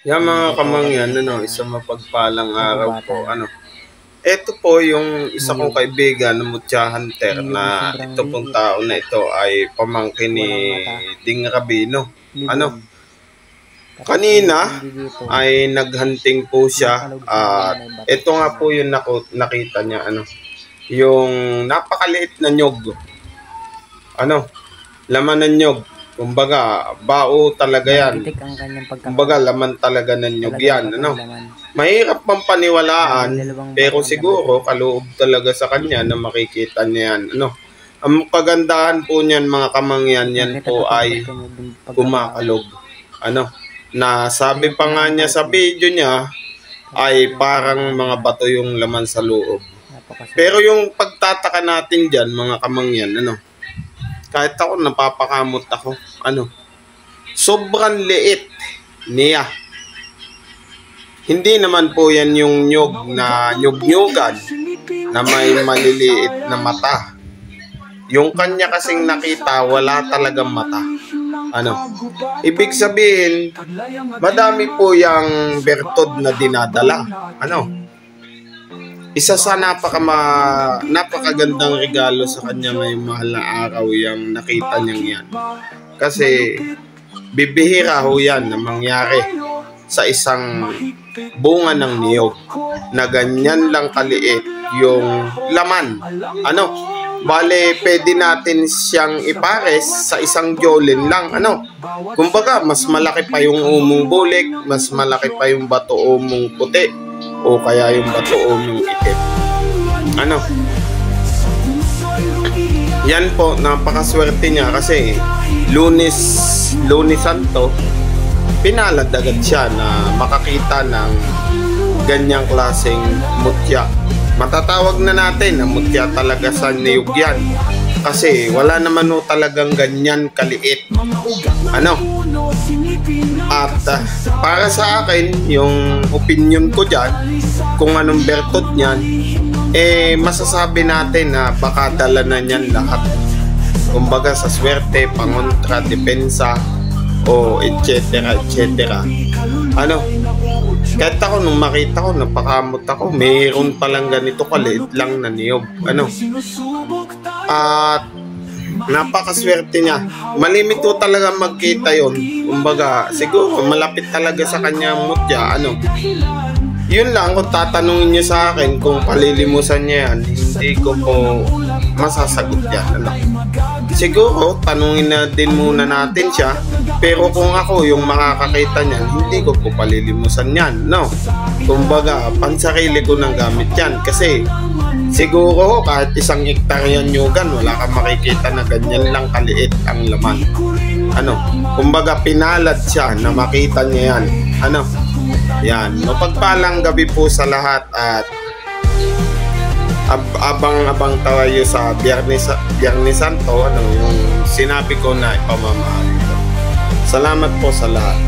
Yan mga Nagkatawagan kamangyan, din po isang mapagpalang araw po. kababata. Ito po yung isa kong Ngayon, kaibigan na Mutya Hunter na yung sobrang ito pong liit tao na ito ay pamangkin ni walang mata, Ding Rabino. Ano, libon. Tapos kanina hindi dito, ay naghunting po siya nakakalog sa at may bato ito sa nga po ulo. yung nakita niya, yung napakaliit na nyog. Laman ng nyog. Kumbaga, bao talaga yan. Nakagitik ang kanyang Kumbaga, pagkakaroon. laman talaga ng nyog Talagang yan. batong laman. Mahirap pang paniwalaan, May dalawang pero batong siguro laman. kaloob talaga sa kanya na makikita niya yan. Ang kagandahan po niyan mga kamangyan, yan Nakita po ko ay kumakalog. Na sabi pa nga niya sa video niya, ay parang mga bato yung laman sa loob. Pero yung pagtataka natin dyan mga kamangyan, kahit ako napapakamot ako, sobrang liit niya. Hindi naman po yan yung nyog na nyug-nyugan na may maliliit na mata. Yung kanya kasing nakita, wala talagang mata. Ibig sabihin, madami po yung bertod na dinadala. Isa sa napakagandang regalo sa kanya ngayong mahal na araw yung nakita niyang yan. Kasi bibihira ho yan na mangyari sa isang bunga ng niyog na ganyan lang kaliit yung laman. Bale, pwede natin siyang ipares sa isang jolin lang. Kumbaga, mas malaki pa yung umong bulik, mas malaki pa yung bato umong puti, o kaya yung bato umong itim. Yan po, napakaswerte niya kasi Lunes Santo, pinalad agad siya na makakita ng ganyang klaseng mutya. Matatawag na natin na mutya talaga sa niyog yan. Kasi wala naman talagang ganyan kaliit. At para sa akin, yung opinion ko dyan, kung anong bertod niyan, masasabi natin na baka dala na niyan lahat. Kumbaga sa swerte, pangontra, depensa, o etc. Kahit ako nung makita ko, napakamot ako, mayroon palang ganito kaliit lang na niyog. At napakaswerte niya. Malimit ko talaga magkita yon. Kumbaga, siguro malapit talaga sa kanyang mutya. Yun lang, kung tatanungin niyo sa akin kung palilimusan niya yan, hindi ko po masasagot yan. Siguro, tanungin na din muna natin siya. Pero kung ako yung makakakita niyan, hindi ko po palilimusan yan. Kumbaga, pansarili ko ng gamit yan. Kasi siguro kahit isang hektaryan nyugan, wala kang makikita na ganyan lang kaliit ang laman. Kumbaga, pinalad siya na makita niya yan. Yan, mapagpalang gabi po sa lahat at abang-abang tayo sa Biyernes Santo, yung sinabi ko na ipamamahal. Salamat po sa lahat.